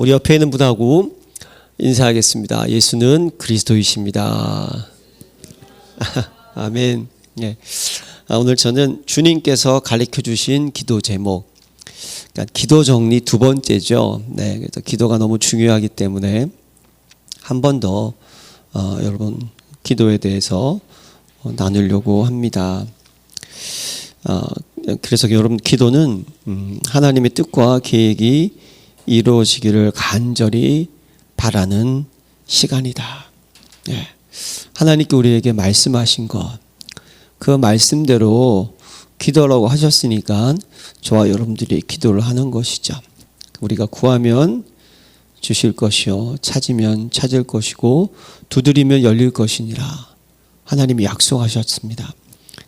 우리 옆에 있는 분하고 인사하겠습니다. 예수는 그리스도이십니다. 아멘. 네. 오늘 저는 주님께서 가르쳐 주신 기도 제목, 그러니까 기도 정리 두 번째죠. 네, 그래서 기도가 너무 중요하기 때문에 한 번 더 여러분 기도에 대해서 나누려고 합니다. 그래서 여러분 기도는 하나님의 뜻과 계획이 이루어지기를 간절히 바라는 시간이다. 네. 하나님께 우리에게 말씀하신 것, 그 말씀대로 기도라고 하셨으니까 저와 여러분들이 기도를 하는 것이죠. 우리가 구하면 주실 것이요, 찾으면 찾을 것이고 두드리면 열릴 것이니라 하나님이 약속하셨습니다.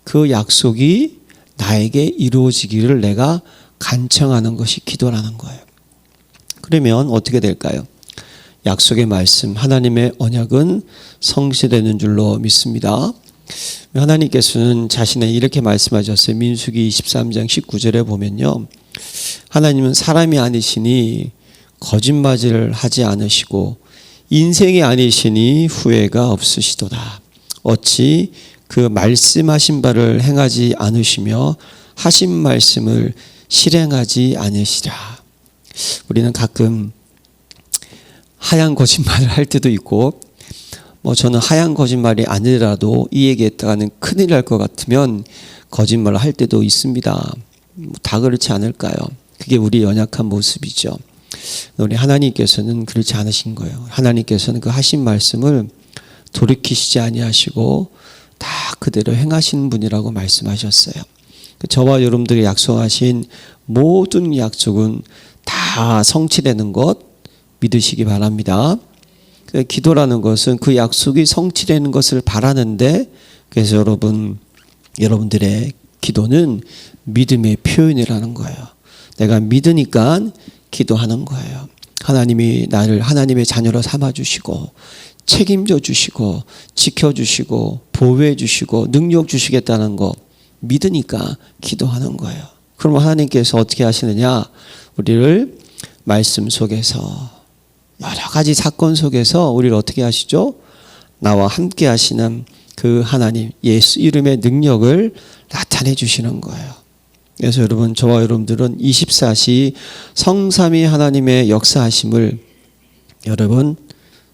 그 약속이 나에게 이루어지기를 내가 간청하는 것이 기도라는 거예요. 그러면 어떻게 될까요? 약속의 말씀, 하나님의 언약은 성취되는 줄로 믿습니다. 하나님께서는 자신의 이렇게 말씀하셨어요. 민수기 23장 19절에 보면요, 하나님은 사람이 아니시니 거짓말을 하지 않으시고 인생이 아니시니 후회가 없으시도다. 어찌 그 말씀하신 바를 행하지 않으시며 하신 말씀을 실행하지 않으시라. 우리는 가끔 하얀 거짓말을 할 때도 있고, 저는 하얀 거짓말이 아니라도 이 얘기했다가는 큰일 날 것 같으면 거짓말을 할 때도 있습니다. 다 그렇지 않을까요? 그게 우리 연약한 모습이죠. 우리 하나님께서는 그렇지 않으신 거예요. 하나님께서는 그 하신 말씀을 돌이키시지 아니하시고 다 그대로 행하시는 분이라고 말씀하셨어요. 저와 여러분들이 약속하신 모든 약속은 다 성취되는 것 믿으시기 바랍니다. 기도라는 것은 그 약속이 성취되는 것을 바라는데, 그래서 여러분들의 기도는 믿음의 표현이라는 거예요. 내가 믿으니까 기도하는 거예요. 하나님이 나를 하나님의 자녀로 삼아주시고 책임져 주시고 지켜주시고 보호해 주시고 능력 주시겠다는 거 믿으니까 기도하는 거예요. 그럼 하나님께서 어떻게 하시느냐? 우리를 말씀 속에서, 여러 가지 사건 속에서 우리를 어떻게 하시죠? 나와 함께 하시는 그 하나님, 예수 이름의 능력을 나타내 주시는 거예요. 그래서 여러분, 저와 여러분들은 24시 성삼위 하나님의 역사하심을 여러분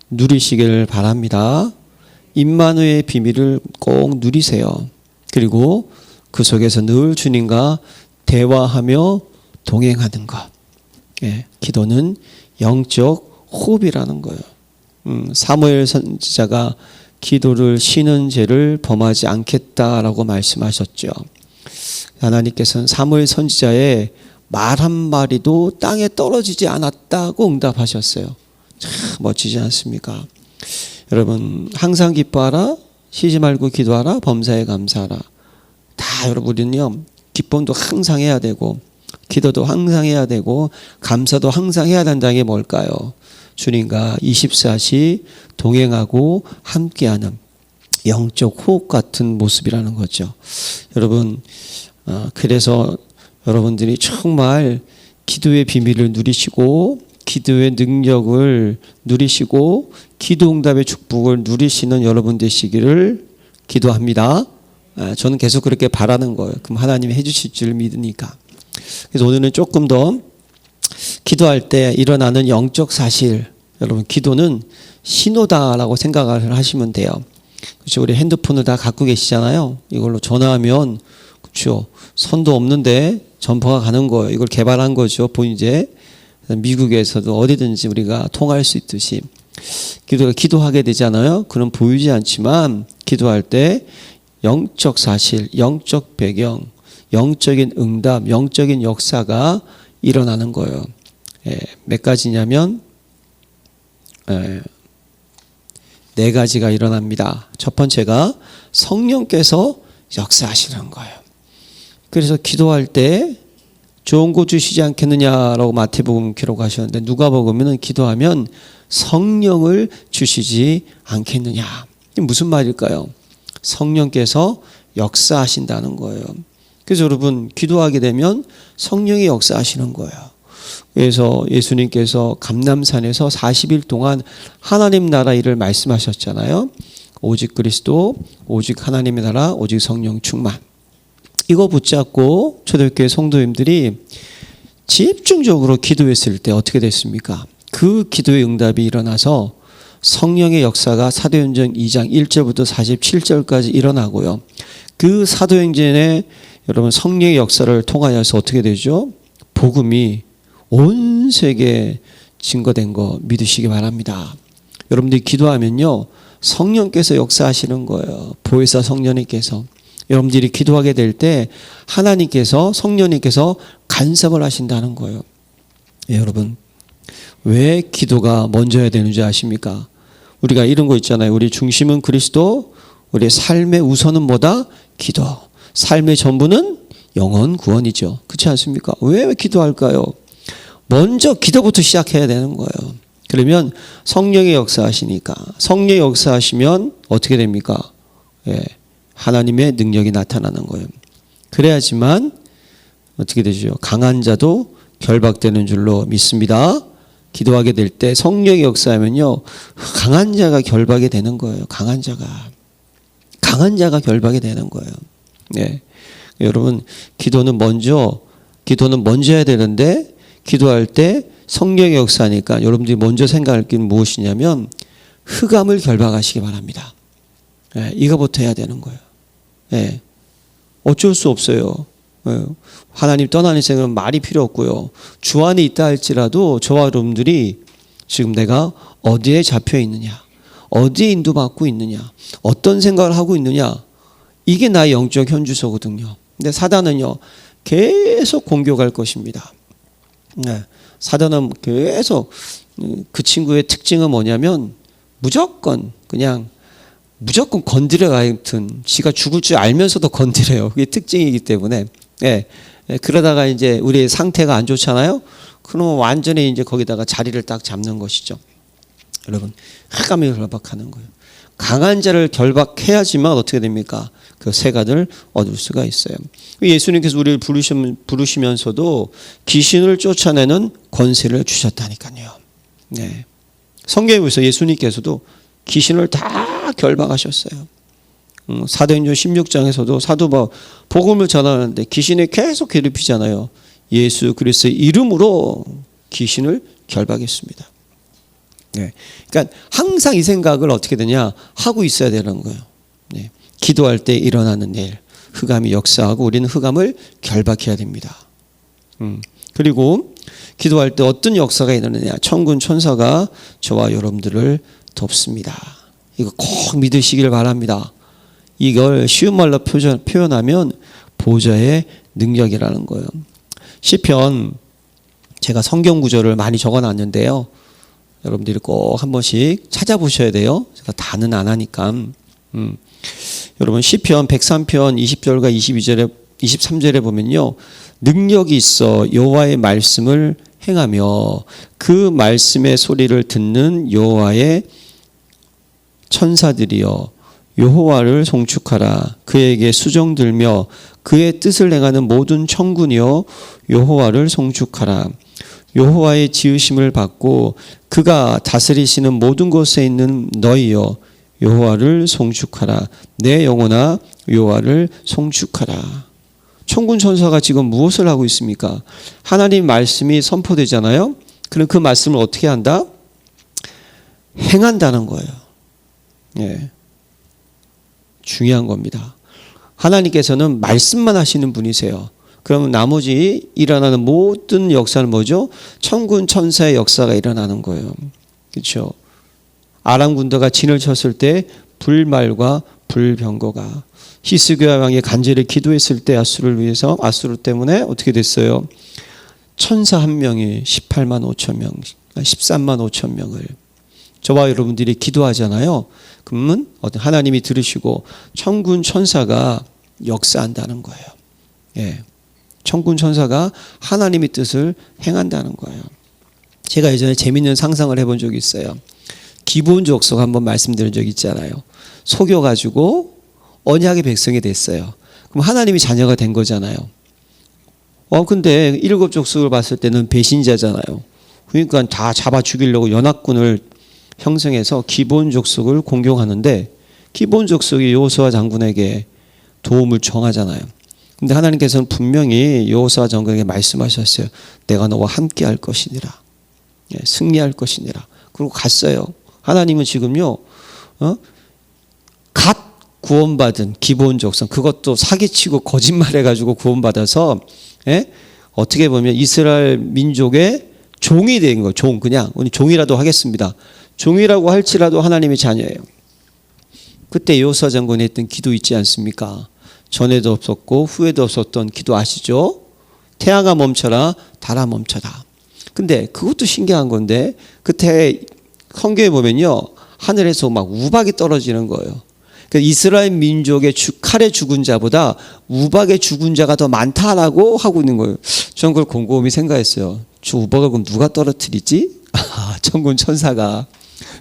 누리시길 바랍니다. 임마누엘의 비밀을 꼭 누리세요. 그리고 그 속에서 늘 주님과 대화하며 동행하는 것. 예, 기도는 영적 호흡이라는 거예요. 사무엘 선지자가 기도를 쉬는 죄를 범하지 않겠다라고 말씀하셨죠. 하나님께서는 사무엘 선지자의 말 한마디도 땅에 떨어지지 않았다고 응답하셨어요. 참 멋지지 않습니까? 여러분, 항상 기뻐하라, 쉬지 말고 기도하라, 범사에 감사하라. 다 여러분은요, 기쁨도 항상 해야 되고 기도도 항상 해야 되고 감사도 항상 해야 된다는 게 뭘까요? 주님과 24시 동행하고 함께하는 영적 호흡 같은 모습이라는 거죠. 여러분, 그래서 여러분들이 정말 기도의 비밀을 누리시고 기도의 능력을 누리시고 기도응답의 축복을 누리시는 여러분 되시기를 기도합니다. 저는 계속 그렇게 바라는 거예요. 그럼 하나님이 해주실 줄 믿으니까. 그래서 오늘은 조금 더 기도할 때 일어나는 영적 사실, 여러분 기도는 신호다라고 생각을 하시면 돼요. 그렇죠? 우리 핸드폰을 다 갖고 계시잖아요. 이걸로 전화하면, 그렇죠, 선도 없는데 전파가 가는 거예요. 이걸 개발한 거죠, 본이제. 미국에서도 어디든지 우리가 통할 수 있듯이 기도하게 되잖아요. 그럼 보이지 않지만 기도할 때 영적 사실, 영적 배경, 영적인 응답, 영적인 역사가 일어나는 거예요. 몇 가지냐면 네 가지가 일어납니다. 첫 번째가 성령께서 역사하시는 거예요. 그래서 기도할 때 좋은 거 주시지 않겠느냐라고 마태복음 기록하셨는데, 누가복음은 기도하면 성령을 주시지 않겠느냐. 이게 무슨 말일까요? 성령께서 역사하신다는 거예요. 그래서 여러분, 기도하게 되면 성령이 역사하시는 거예요. 그래서 예수님께서 감람산에서 40일 동안 하나님 나라 일을 말씀하셨잖아요. 오직 그리스도, 오직 하나님의 나라, 오직 성령 충만. 이거 붙잡고 초대교회 성도님들이 집중적으로 기도했을 때 어떻게 됐습니까? 그 기도의 응답이 일어나서 성령의 역사가 사도행전 2장 1절부터 47절까지 일어나고요. 그 사도행전에 여러분 성령의 역사를 통하여서 어떻게 되죠? 복음이 온 세계에 증거된 거 믿으시기 바랍니다. 여러분들이 기도하면요, 성령께서 역사하시는 거예요. 보혜사 성령님께서. 여러분들이 기도하게 될 때 하나님께서, 성령님께서 간섭을 하신다는 거예요. 예, 여러분, 왜 기도가 먼저 해야 되는지 아십니까? 우리가 이런 거 있잖아요. 우리 중심은 그리스도, 우리의 삶의 우선은 뭐다? 기도. 삶의 전부는 영혼 구원이죠. 그렇지 않습니까? 왜 기도할까요? 먼저 기도부터 시작해야 되는 거예요. 그러면 성령의 역사하시니까, 성령의 역사하시면 어떻게 됩니까? 예, 하나님의 능력이 나타나는 거예요. 그래야지만 어떻게 되죠? 강한 자도 결박되는 줄로 믿습니다. 기도하게 될 때 성령의 역사하면요, 강한 자가 결박이 되는 거예요. 강한 자가 결박이 되는 거예요. 네. 여러분, 기도는 먼저 해야 되는데, 기도할 때 성령의 역사니까 여러분들이 먼저 생각할 게 무엇이냐면 흑암을 결박하시기 바랍니다. 네, 이거부터 해야 되는 거예요. 네. 어쩔 수 없어요. 네. 하나님 떠나는 생각은 말이 필요 없고요. 주 안에 있다 할지라도 저와 여러분들이 지금 내가 어디에 잡혀 있느냐, 어디에 인도받고 있느냐, 어떤 생각을 하고 있느냐, 이게 나의 영적 현주소거든요. 근데 사단은요, 계속 공격할 것입니다. 네. 사단은 계속, 그 친구의 특징은 뭐냐면 무조건 건드려가여튼 지가 죽을 줄 알면서도 건드려요. 그게 특징이기 때문에. 예. 그러다가 이제 우리의 상태가 안 좋잖아요. 그러면 완전히 이제 거기다가 자리를 딱 잡는 것이죠. 여러분, 흑암을 결박하는 거예요. 강한 자를 결박해야지만 어떻게 됩니까? 그 세간을 얻을 수가 있어요. 예수님께서 우리를 부르시면서도 귀신을 쫓아내는 권세를 주셨다니까요. 네. 성경에 보세요. 예수님께서도 귀신을 다 결박하셨어요. 사도행전 16장에서도 사도 복음을 전하는데 귀신이 계속 괴롭히잖아요. 예수 그리스도의 이름으로 귀신을 결박했습니다. 네. 그러니까 항상 이 생각을 어떻게 되냐 하고 있어야 되는 거예요. 네. 기도할 때 일어나는 일, 흑암이 역사하고 우리는 흑암을 결박해야 됩니다. 그리고 기도할 때 어떤 역사가 일어나느냐, 천군 천사가 저와 여러분들을 돕습니다. 이거 꼭 믿으시길 바랍니다. 이걸 쉬운 말로 표현하면 보좌의 능력이라는 거예요. 시편, 제가 성경 구절을 많이 적어놨는데요. 여러분들이 꼭 한 번씩 찾아보셔야 돼요. 제가 다는 안 하니까. 여러분 시편 103편 20절과 22절에 23절에 보면요, 능력이 있어 여호와의 말씀을 행하며 그 말씀의 소리를 듣는 여호와의 천사들이여 여호와를 송축하라. 그에게 수종 들며 그의 뜻을 행하는 모든 천군이여 여호와를 송축하라. 여호와의 지으심을 받고 그가 다스리시는 모든 곳에 있는 너희여 여호와를 송축하라. 내 영혼아 여호와를 송축하라. 천군 천사가 지금 무엇을 하고 있습니까? 하나님 말씀이 선포되잖아요. 그럼 그 말씀을 어떻게 한다? 행한다는 거예요. 예. 중요한 겁니다. 하나님께서는 말씀만 하시는 분이세요. 그러면 나머지 일어나는 모든 역사는 뭐죠? 천군 천사의 역사가 일어나는 거예요. 그렇죠? 아람 군대가 진을 쳤을 때 불말과 불병거가, 히스기야 왕이 간절히 기도했을 때 아수르를 위해서, 아수르 때문에 어떻게 됐어요? 천사 한 명이 18만 5천 명, 13만 5천 명을, 저와 여러분들이 기도하잖아요. 그러면 하나님이 들으시고 천군 천사가 역사한다는 거예요. 예. 천군 천사가 하나님의 뜻을 행한다는 거예요. 제가 예전에 재밌는 상상을 해본 적이 있어요. 기브온 족속 한번 말씀드린 적이 있잖아요. 속여가지고 언약의 백성이 됐어요. 그럼 하나님이 자녀가 된 거잖아요. 근데 일곱 족속을 봤을 때는 배신자잖아요. 그러니까 다 잡아 죽이려고 연합군을 형성해서 기본 족속을 공격하는데 기본 족속이 여호수아 장군에게 도움을 청하잖아요. 근데 하나님께서는 분명히 여호수아 장군에게 말씀하셨어요. 내가 너와 함께 할 것이니라. 예, 승리할 것이니라. 그리고 갔어요. 하나님은 지금요, 갓 구원받은 기본 족속, 그것도 사기치고 거짓말해가지고 구원받아서, 예? 어떻게 보면 이스라엘 민족의 종이 된 거예요. 종, 그냥 우리 종이라도 하겠습니다. 종이라고 할지라도 하나님의 자녀예요. 그때 여호수아 장군이 했던 기도 있지 않습니까? 전에도 없었고 후에도 없었던 기도 아시죠? 태양아 멈춰라, 달아 멈춰라. 근데 그것도 신기한 건데 그때 성경에 보면요, 하늘에서 막 우박이 떨어지는 거예요. 그러니까 이스라엘 민족의 칼에 죽은 자보다 우박에 죽은 자가 더 많다라고 하고 있는 거예요. 저는 그걸 곰곰이 생각했어요. 저 우박을 그럼 누가 떨어뜨리지? 천군 천사가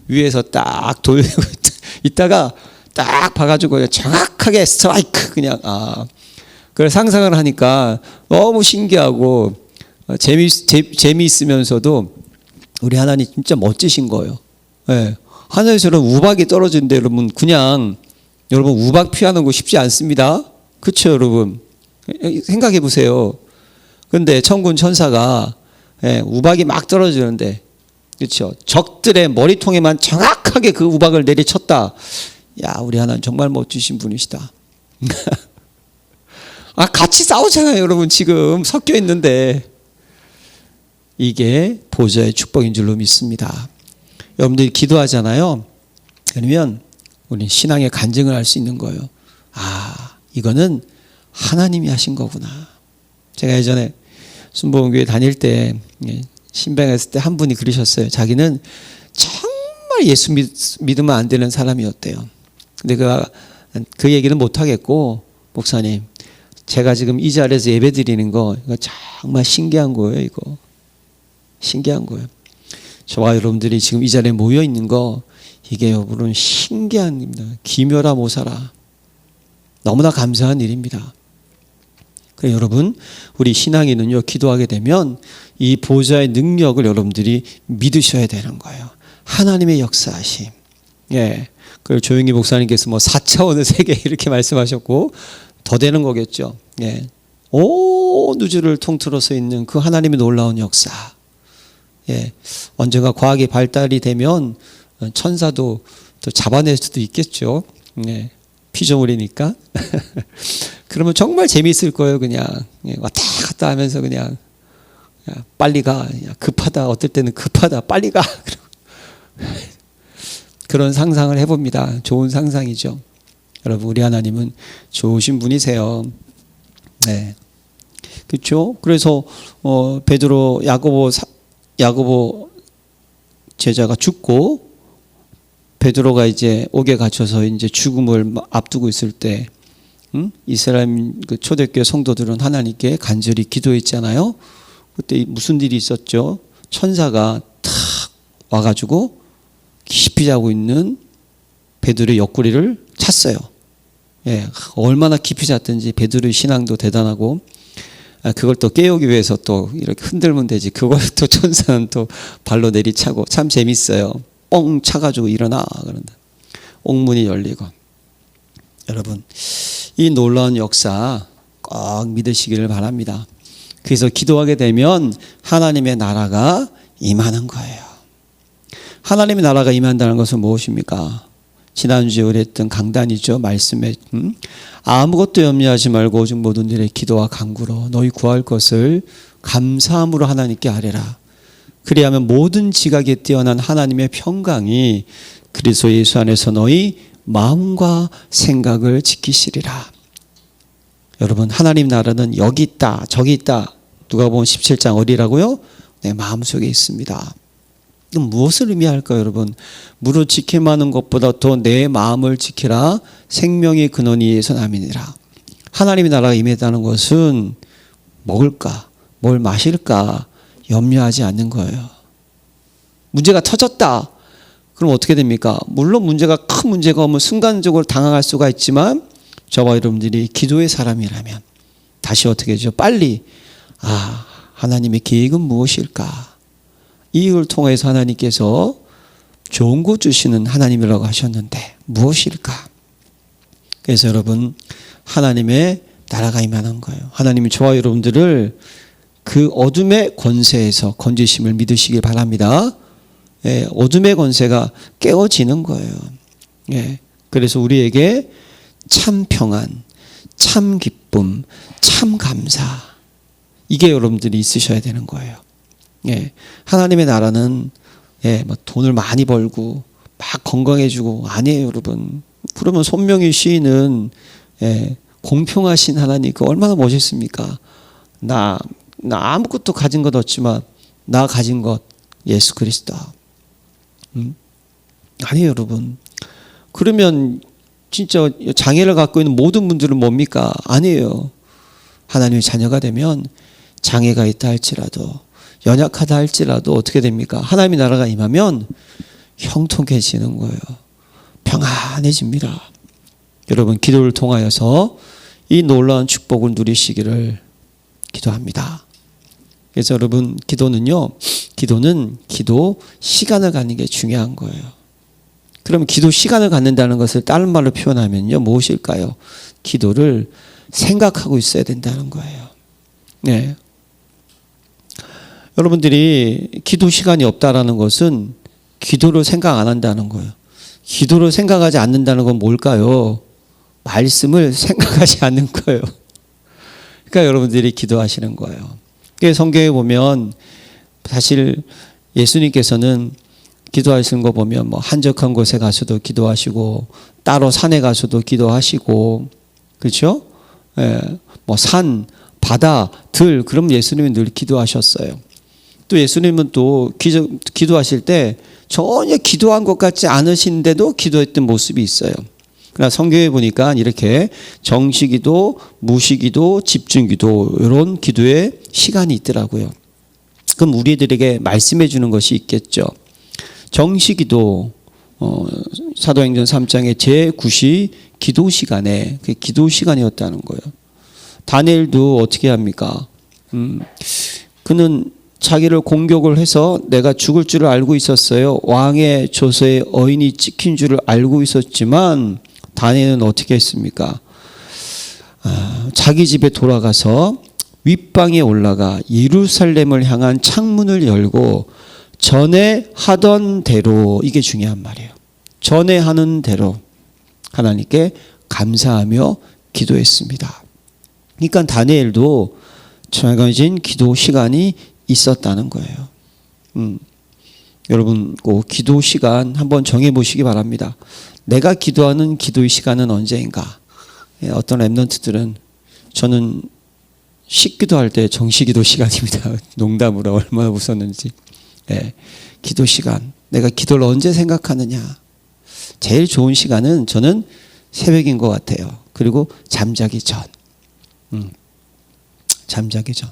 위에서 딱 돌리고 있다가 딱 봐가지고 정확하게 스트라이크 그냥 그걸 상상을 하니까 너무 신기하고 재미있으면서도 우리 하나님 진짜 멋지신 거예요. 네. 하늘에서 우박이 떨어지는데 여러분 그냥 여러분 우박 피하는 거 쉽지 않습니다. 그렇죠 여러분? 생각해 보세요. 근데 천군 천사가 우박이 막 떨어지는데 그렇죠? 적들의 머리통에만 정확하게 그 우박을 내리쳤다. 야, 우리 하나님 정말 멋지신 분이시다. 같이 싸우잖아요, 여러분. 지금 섞여 있는데. 이게 보좌의 축복인 줄로 믿습니다. 여러분들이 기도하잖아요. 그러면 우리는 신앙의 간증을 할 수 있는 거예요. 이거는 하나님이 하신 거구나. 제가 예전에 순복음교회 다닐 때 신방했을 때 한 분이 그러셨어요. 자기는 정말 예수 믿으면 안 되는 사람이었대요. 근데 그 얘기는 못 하겠고, 목사님, 제가 지금 이 자리에서 예배 드리는 거, 이거 정말 신기한 거예요, 이거. 신기한 거예요. 저와 여러분들이 지금 이 자리에 모여 있는 거, 이게 여러분 신기한 일입니다. 기묘라 모사라. 너무나 감사한 일입니다. 그래서 여러분, 우리 신앙인은요, 기도하게 되면 이 보좌의 능력을 여러분들이 믿으셔야 되는 거예요. 하나님의 역사하심. 예. 그걸 조용히 목사님께서 4차원의 세계 이렇게 말씀하셨고, 더 되는 거겠죠. 예. 온 우주를 통틀어서 있는 그 하나님의 놀라운 역사. 예. 언젠가 과학이 발달이 되면 천사도 또 잡아낼 수도 있겠죠. 예. 피조물이니까. 그러면 정말 재미있을 거예요, 그냥. 예. 왔다 갔다 하면서 그냥. 야, 빨리 가. 야, 급하다. 어떨 때는 급하다. 빨리 가. 그런 상상을 해봅니다. 좋은 상상이죠. 여러분, 우리 하나님은 좋으신 분이세요. 네. 그렇죠? 그래서 베드로 야고보 제자가 죽고 베드로가 이제 옥에 갇혀서 이제 죽음을 앞두고 있을 때 이스라엘 그 초대교회 성도들은 하나님께 간절히 기도했잖아요. 그때 무슨 일이 있었죠? 천사가 탁 와가지고 깊이 자고 있는 베드로의 옆구리를 찼어요. 예, 얼마나 깊이 잤든지 베드로의 신앙도 대단하고, 그걸 또 깨우기 위해서 또 이렇게 흔들면 되지. 그걸 또 천사는 또 발로 내리차고 참 재밌어요. 뻥 차가지고 일어나 그런다. 옥문이 열리고. 여러분, 이 놀라운 역사 꼭 믿으시기를 바랍니다. 그래서 기도하게 되면 하나님의 나라가 임하는 거예요. 하나님의 나라가 임한다는 것은 무엇입니까? 지난주에 우리 했던 강단이죠. 말씀에 아무것도 염려하지 말고 오직 모든 일에 기도와 간구로 너희 구할 것을 감사함으로 하나님께 아뢰라. 그리하면 모든 지각에 뛰어난 하나님의 평강이 그리스도 예수 안에서 너희 마음과 생각을 지키시리라. 여러분, 하나님 나라는 여기 있다 저기 있다. 누가복음 17장 어디라고요? 내 마음속에 있습니다. 그럼 무엇을 의미할까요, 여러분? 무릇 지킬 만한 것보다 더 내 마음을 지키라. 생명의 근원이 이에서 남이니라. 하나님의 나라가 임했다는 것은 먹을까, 뭘 마실까 염려하지 않는 거예요. 문제가 터졌다. 그럼 어떻게 됩니까? 물론 문제가 큰 문제가 오면 순간적으로 당황할 수가 있지만 저와 여러분들이 기도의 사람이라면 다시 어떻게 하죠? 빨리 하나님의 계획은 무엇일까? 이 일을 통해서 하나님께서 좋은 것 주시는 하나님이라고 하셨는데 무엇일까? 그래서 여러분, 하나님의 나라가 임하는 거예요. 하나님이 저와 여러분들을 그 어둠의 권세에서 건지심을 믿으시길 바랍니다. 어둠의 권세가 깨어지는 거예요. 그래서 우리에게 참 평안, 참 기쁨, 참 감사, 이게 여러분들이 있으셔야 되는 거예요. 하나님의 나라는 돈을 많이 벌고 막 건강해지고 아니에요, 여러분. 그러면 손명희 시인은 공평하신 하나님, 그 얼마나 멋있습니까? 나 아무것도 가진 것 없지만 나 가진 것 예수 그리스도. 아니에요, 여러분. 그러면 진짜 장애를 갖고 있는 모든 분들은 뭡니까? 아니에요. 하나님의 자녀가 되면 장애가 있다 할지라도, 연약하다 할지라도 어떻게 됩니까? 하나님의 나라가 임하면 형통해지는 거예요. 평안해집니다. 여러분, 기도를 통하여서 이 놀라운 축복을 누리시기를 기도합니다. 그래서 여러분, 기도는 기도 시간을 갖는 게 중요한 거예요. 그럼 기도 시간을 갖는다는 것을 다른 말로 표현하면요, 무엇일까요? 기도를 생각하고 있어야 된다는 거예요. 여러분들이 기도 시간이 없다라는 것은 기도를 생각 안 한다는 거예요. 기도를 생각하지 않는다는 건 뭘까요? 말씀을 생각하지 않는 거예요. 그러니까 여러분들이 기도하시는 거예요. 성경에 보면 사실 예수님께서는 기도하시는 거 보면 한적한 곳에 가서도 기도하시고 따로 산에 가서도 기도하시고, 그렇죠? 산, 바다, 들, 그럼 예수님은 늘 기도하셨어요. 또 예수님은 또 기도하실 때 전혀 기도한 것 같지 않으신데도 기도했던 모습이 있어요. 그러나 성경에 보니까 이렇게 정시기도, 무시기도, 집중기도, 이런 기도의 시간이 있더라고요. 그럼 우리들에게 말씀해 주는 것이 있겠죠. 정시기도, 사도행전 3장의 제9시 기도 시간에, 그 기도 시간이었다는 거예요. 다니엘도 어떻게 합니까? 그는 자기를 공격을 해서 내가 죽을 줄을 알고 있었어요. 왕의 조서에 어인이 찍힌 줄을 알고 있었지만 다니엘은 어떻게 했습니까? 자기 집에 돌아가서 윗방에 올라가 예루살렘을 향한 창문을 열고 전에 하던 대로, 이게 중요한 말이에요. 전에 하는 대로 하나님께 감사하며 기도했습니다. 그러니까 다니엘도 정해진 기도 시간이 있었다는 거예요. 여러분, 그 기도 시간 한번 정해보시기 바랍니다. 내가 기도하는 기도의 시간은 언제인가? 어떤 랩런트들은 저는 식기도할 때 정시기도 시간입니다. 농담으로 얼마나 웃었는지. 기도 시간. 내가 기도를 언제 생각하느냐? 제일 좋은 시간은 저는 새벽인 것 같아요. 그리고 잠자기 전. 잠자기 전.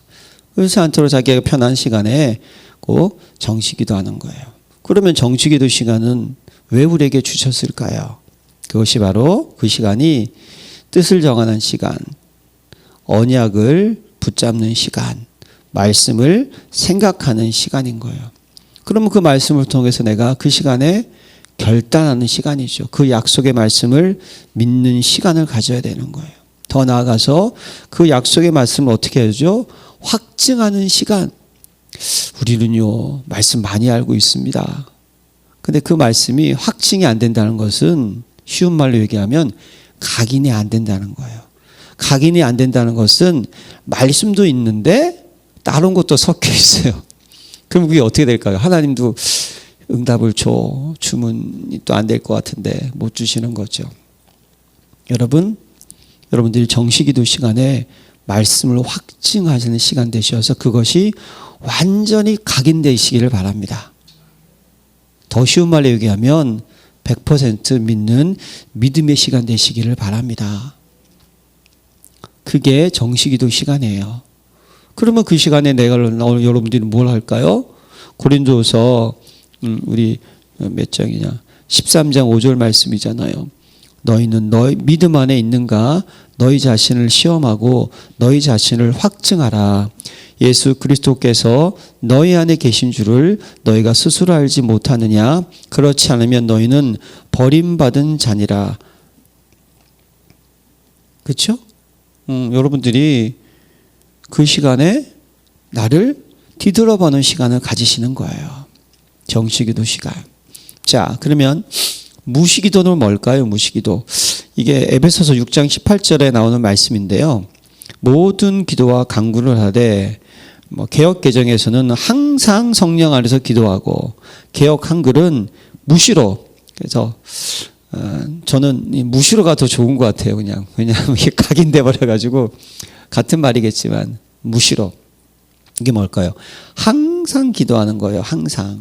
그렇지 않도록 자기가 편한 시간에 꼭 정시기도 하는 거예요. 그러면 정시기도 시간은 왜 우리에게 주셨을까요? 그것이 바로 그 시간이 뜻을 정하는 시간, 언약을 붙잡는 시간, 말씀을 생각하는 시간인 거예요. 그러면 그 말씀을 통해서 내가 그 시간에 결단하는 시간이죠. 그 약속의 말씀을 믿는 시간을 가져야 되는 거예요. 더 나아가서 그 약속의 말씀을 어떻게 하죠? 확증하는 시간. 우리는요, 말씀 많이 알고 있습니다. 근데 그 말씀이 확증이 안 된다는 것은 쉬운 말로 얘기하면 각인이 안 된다는 거예요. 각인이 안 된다는 것은 말씀도 있는데 다른 것도 섞여 있어요. 그럼 그게 어떻게 될까요? 하나님도 응답을 줘. 주문이 또 안 될 것 같은데 못 주시는 거죠. 여러분들이 정시기도 시간에 말씀을 확증하시는 시간 되셔서 그것이 완전히 각인되시기를 바랍니다. 더 쉬운 말로 얘기하면 100% 믿는 믿음의 시간 되시기를 바랍니다. 그게 정시기도 시간이에요. 그러면 그 시간에 여러분들이 뭘 할까요? 고린도서 우리 몇 장이냐? 13장 5절 말씀이잖아요. 너희는 너희 믿음 안에 있는가? 너희 자신을 시험하고 너희 자신을 확증하라. 예수 그리스도께서 너희 안에 계신 줄을 너희가 스스로 알지 못하느냐? 그렇지 않으면 너희는 버림받은 자니라. 그렇죠? 여러분들이 그 시간에 나를 뒤돌아보는 시간을 가지시는 거예요. 정시기도 시간. 자, 그러면 무시기도는 뭘까요? 무시기도. 이게 에베소서 6장 18절에 나오는 말씀인데요. 모든 기도와 간구를 하되, 개역 개정에서는 항상 성령 안에서 기도하고, 개역 한글은 무시로. 그래서 저는 이 무시로가 더 좋은 것 같아요. 그냥 왜냐하면 이게 각인돼 버려가지고 같은 말이겠지만 무시로. 이게 뭘까요? 항상 기도하는 거예요. 항상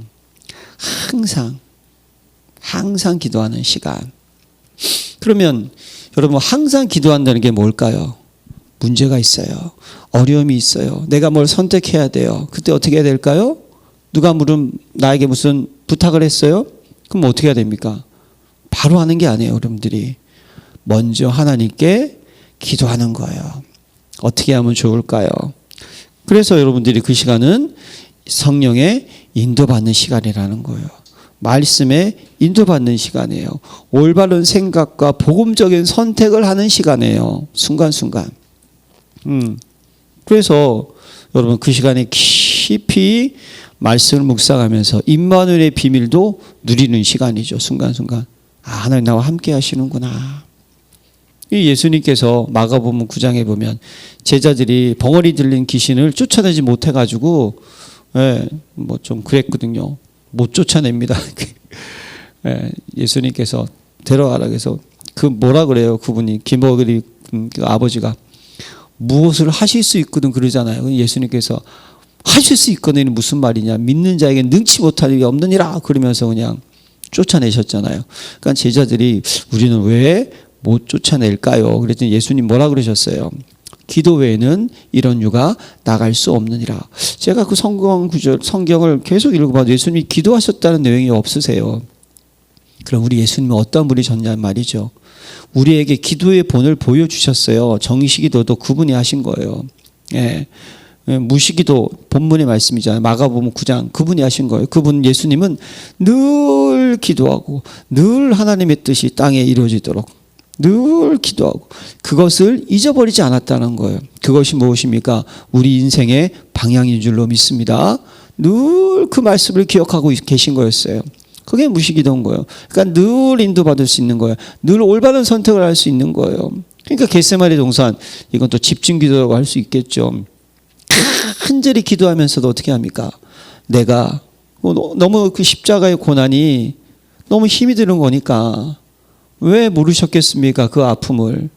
기도하는 시간. 그러면 여러분, 항상 기도한다는 게 뭘까요? 문제가 있어요. 어려움이 있어요. 내가 뭘 선택해야 돼요. 그때 어떻게 해야 될까요? 누가 나에게 무슨 부탁을 했어요? 그럼 어떻게 해야 됩니까? 바로 하는 게 아니에요. 여러분들이 먼저 하나님께 기도하는 거예요. 어떻게 하면 좋을까요? 그래서 여러분들이 그 시간은 성령의 인도받는 시간이라는 거예요. 말씀에 인도받는 시간이에요. 올바른 생각과 복음적인 선택을 하는 시간이에요. 순간순간. 그래서 여러분 그 시간에 깊이 말씀을 묵상하면서 임마누엘의 비밀도 누리는 시간이죠. 순간순간. 하나님 나와 함께 하시는구나. 이 예수님께서 마가복음 9장에 보면 제자들이 벙어리 들린 귀신을 쫓아내지 못해가지고 좀 그랬거든요. 못 쫓아냅니다. 예수님께서 데려가라 그래서 뭐라 그래요? 그분이 김어그리 아버지가 무엇을 하실 수 있거든 그러잖아요. 예수님께서 하실 수 있거든이 무슨 말이냐? 믿는 자에게 능치 못할 일이 없느니라 그러면서 그냥 쫓아내셨잖아요. 그러니까 제자들이 우리는 왜 못 쫓아낼까요? 그랬더니 예수님 뭐라 그러셨어요? 기도 외에는 이런 유가 나갈 수 없느니라. 제가 그 성경을 계속 읽어봐도 예수님이 기도하셨다는 내용이 없으세요. 그럼 우리 예수님은 어떤 분이셨냐 말이죠. 우리에게 기도의 본을 보여주셨어요. 정시기도도 그분이 하신 거예요. 무시기도 본문의 말씀이잖아요. 마가복음 9장 그분이 하신 거예요. 그분 예수님은 늘 기도하고 늘 하나님의 뜻이 땅에 이루어지도록 늘 기도하고 그것을 잊어버리지 않았다는 거예요. 그것이 무엇입니까? 우리 인생의 방향인 줄로 믿습니다. 늘 그 말씀을 기억하고 계신 거였어요. 그게 무시기도인 거예요. 그러니까 늘 인도받을 수 있는 거예요. 늘 올바른 선택을 할 수 있는 거예요. 그러니까 겟세마네 동산 이건 또 집중기도라고 할 수 있겠죠. 간절히 기도하면서도 어떻게 합니까? 내가 너무 그 십자가의 고난이 너무 힘이 드는 거니까 왜 모르셨겠습니까? 그 아픔을.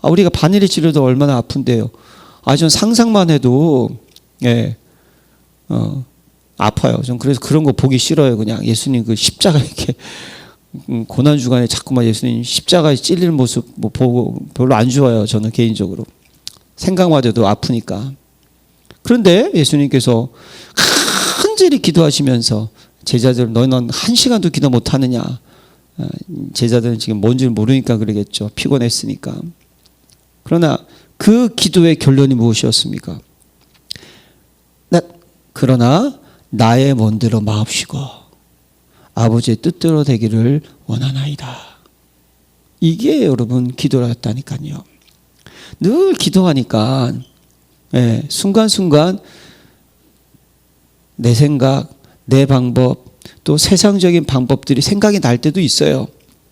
우리가 바늘에 찔려도 얼마나 아픈데요. 전 상상만 해도 아파요. 좀 그래서 그런 거 보기 싫어요. 그냥 예수님 그 십자가 이렇게 고난 주간에 자꾸만 예수님 십자가에 찔리는 모습 보고 별로 안 좋아요. 저는 개인적으로 생각만 해도 아프니까. 그런데 예수님께서 간절히 기도하시면서 제자들 너희는 1시간도 기도 못하느냐. 제자들은 지금 뭔지 모르니까 그러겠죠. 피곤했으니까. 그러나 그 기도의 결론이 무엇이었습니까? 그러나 나의 먼대로 마옵시고 아버지의 뜻대로 되기를 원하나이다. 이게 여러분 기도였다니까요. 늘 기도하니까 순간순간 내 생각, 내 방법 또 세상적인 방법들이 생각이 날 때도 있어요.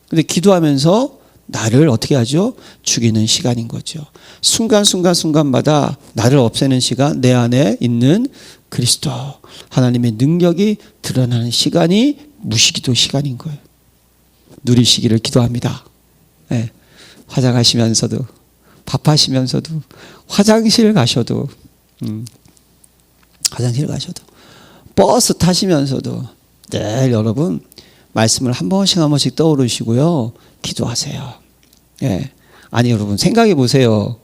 근데 기도하면서 나를 어떻게 하죠? 죽이는 시간인 거죠. 순간마다 나를 없애는 시간, 내 안에 있는 그리스도 하나님의 능력이 드러나는 시간이 무시기도 시간인 거예요. 누리시기를 기도합니다. 화장하시면서도 밥하시면서도 화장실 가셔도 버스 타시면서도 늘 여러분 말씀을 한 번씩 떠오르시고요. 기도하세요. 아니 여러분 생각해 보세요.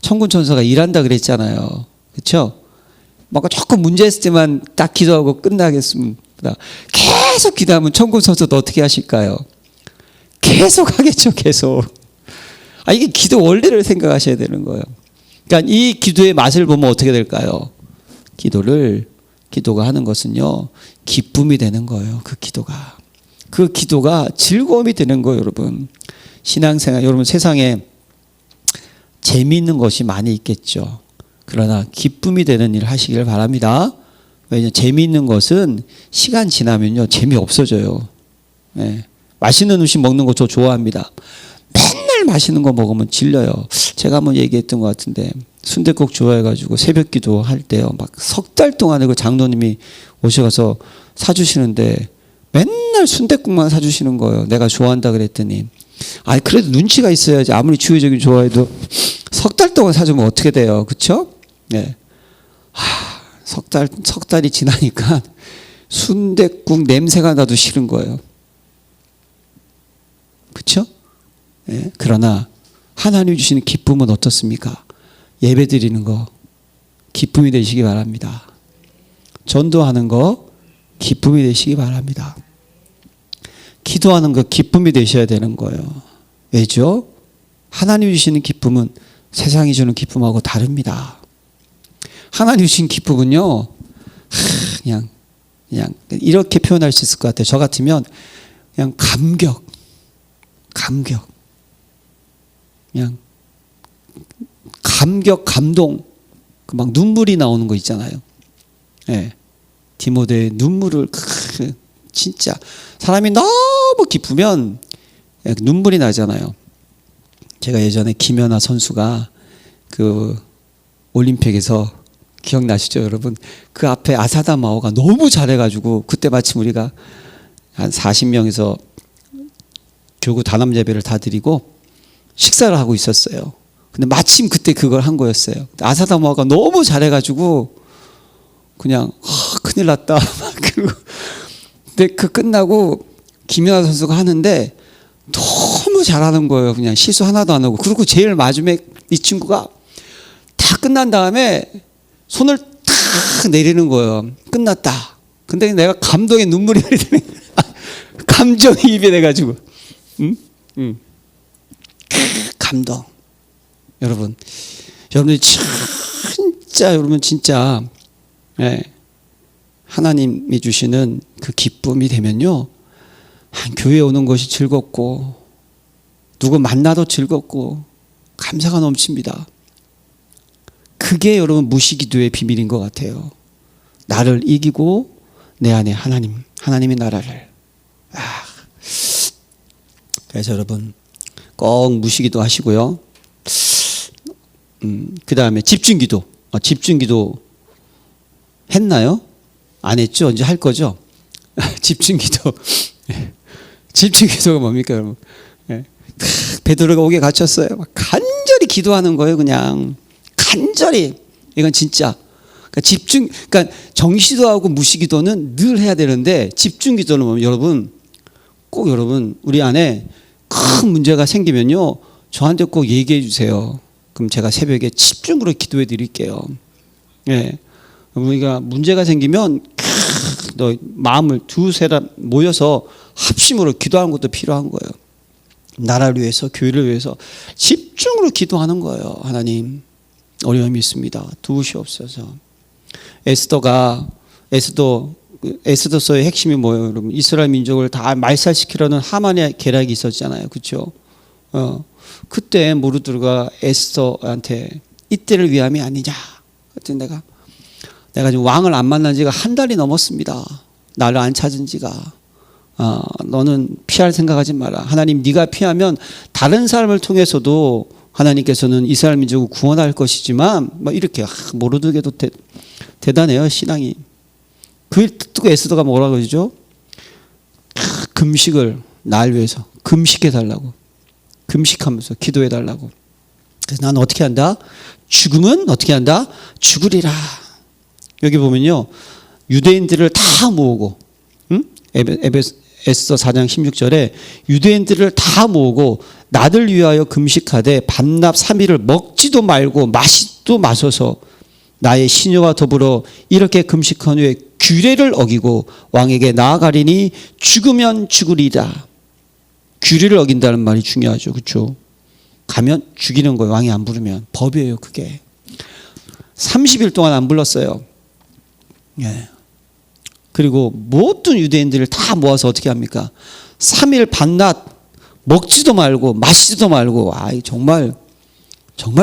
천군 천사가 일한다 그랬잖아요. 그렇죠? 뭔가 조금 문제 있을 때만 딱 기도하고 끝나겠습니다. 계속 기도하면 천군 천사도 어떻게 하실까요? 계속 하겠죠. 계속. 이게 기도 원리를 생각하셔야 되는 거예요. 그러니까 이 기도의 맛을 보면 어떻게 될까요? 기도가 하는 것은요, 기쁨이 되는 거예요. 그 기도가 즐거움이 되는 거예요, 여러분. 신앙생활, 여러분 세상에 재미있는 것이 많이 있겠죠. 그러나 기쁨이 되는 일을 하시길 바랍니다. 왜냐하면 재미있는 것은 시간 지나면요, 재미없어져요. 네. 맛있는 음식 먹는 거 저 좋아합니다. 맨날 맛있는 거 먹으면 질려요. 제가 한번 얘기했던 것 같은데, 순댓국 좋아해가지고 새벽 기도 할 때요, 막 석 달 동안에 그 장로님이 오셔서 사주시는데 맨날 순댓국만 사주시는 거예요. 내가 좋아한다 그랬더니. 아니, 그래도 눈치가 있어야지. 아무리 주의적인 좋아해도 석 달 동안 사주면 어떻게 돼요? 그쵸? 네. 석 달이 지나니까 순댓국 냄새가 나도 싫은 거예요. 그쵸? 네. 그러나 하나님이 주시는 기쁨은 어떻습니까? 예배 드리는 거 기쁨이 되시기 바랍니다. 전도하는 거 기쁨이 되시기 바랍니다. 기도하는 거 기쁨이 되셔야 되는 거예요. 왜죠? 하나님이 주시는 기쁨은 세상이 주는 기쁨하고 다릅니다. 하나님이 주신 기쁨은요, 그냥 이렇게 표현할 수 있을 것 같아요. 저 같으면 그냥 감격, 그냥 감격, 감동, 막 눈물이 나오는 거 있잖아요. 네. 디모데의 눈물을 진짜 사람이 너무 기쁘면 눈물이 나잖아요. 제가 예전에 김연아 선수가 그 올림픽에서 기억나시죠, 여러분? 그 앞에 아사다 마오가 너무 잘해가지고 그때 마침 우리가 한 40명에서 교구 단합 예배를 다 드리고 식사를 하고 있었어요. 근데 마침 그때 그걸 한 거였어요. 아사다 마오가 너무 잘해가지고 그냥 큰일 났다. 근데 그 끝나고 김연아 선수가 하는데 너무 잘하는 거예요. 그냥 실수 하나도 안 하고. 그리고 제일 마지막에 이 친구가 다 끝난 다음에 손을 탁 내리는 거예요. 끝났다. 근데 내가 감동의 눈물이 흐르는 감정이 입에 돼가지고. 감동. 여러분이 진짜 네. 하나님이 주시는 그 기쁨이 되면요, 교회에 오는 것이 즐겁고 누구 만나도 즐겁고 감사가 넘칩니다. 그게 여러분 무시기도의 비밀인 것 같아요. 나를 이기고 내 안에 하나님의 나라를. 그래서 여러분 꼭 무시기도 하시고요. 그 다음에 집중기도. 집중기도 했나요? 안 했죠? 이제 할 거죠? 집중기도. 집중기도가 뭡니까, 여러분? 베드로가 옥에 갇혔어요. 막 간절히 기도하는 거예요, 그냥. 간절히. 이건 진짜. 그러니까 정시도하고 무시기도는 늘 해야 되는데, 집중기도는 뭐냐면 여러분, 우리 안에 큰 문제가 생기면요, 저한테 꼭 얘기해 주세요. 그럼 제가 새벽에 집중으로 기도해 드릴게요. 예. 우리가 문제가 생기면 마음을 두세 사람 모여서 합심으로 기도하는 것도 필요한 거예요. 나라를 위해서, 교회를 위해서 집중으로 기도하는 거예요. 하나님, 어려움이 있습니다. 도우시옵소서. 에스더서의 핵심이 뭐예요, 여러분? 이스라엘 민족을 다 말살시키려는 하만의 계략이 있었잖아요, 그렇죠? 그때 모르드르가 에스더한테 이때를 위함이 아니냐. 그때 내가 지금 왕을 안 만난 지가 한 달이 넘었습니다. 나를 안 찾은 지가. 너는 피할 생각하지 마라. 하나님, 네가 피하면 다른 사람을 통해서도 하나님께서는 이스라엘 민족을 구원할 것이지만, 막 이렇게 모르드게도 대단해요, 신앙이. 그걸 듣고 에스더가 뭐라 그러죠? 금식을 날 위해서 금식해달라고, 금식하면서 기도해달라고. 그래서 나는 어떻게 한다? 죽음은 어떻게 한다? 죽으리라. 여기 보면요, 유대인들을 다 모으고, 에스더 4장 16절에 유대인들을 다 모으고 나를 위하여 금식하되 반납 3일을 먹지도 말고 마시도 마셔서 나의 시녀와 더불어 이렇게 금식한 후에 규례를 어기고 왕에게 나아가리니 죽으면 죽으리라. 규례를 어긴다는 말이 중요하죠, 그렇죠? 가면 죽이는 거예요. 왕이 안 부르면 법이에요, 그게. 30일 동안 안 불렀어요. 예. 그리고 모든 유대인들을 다 모아서 어떻게 합니까? 3일 반낮 먹지도 말고 마시지도 말고, 정말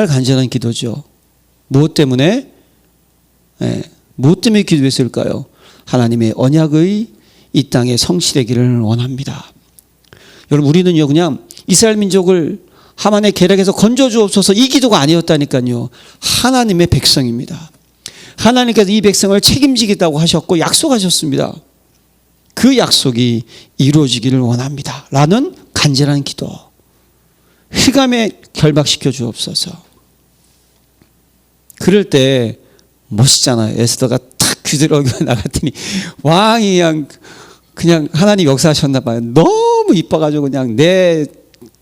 간절한 기도죠. 무엇 때문에? 무엇 때문에 기도했을까요? 하나님의 언약의 이 땅에 성실하기를 원합니다. 여러분, 우리는요 그냥 이스라엘 민족을 하만의 계략에서 건져주옵소서 이 기도가 아니었다니까요. 하나님의 백성입니다. 하나님께서 이 백성을 책임지겠다고 하셨고 약속하셨습니다. 그 약속이 이루어지기를 원합니다 라는 간절한 기도. 흑암에 결박시켜 주옵소서. 그럴 때 멋있잖아요. 에스더가 탁 귀들어가 나갔더니 왕이 그냥 하나님 역사하셨나 봐요. 너무 이뻐가지고 그냥 내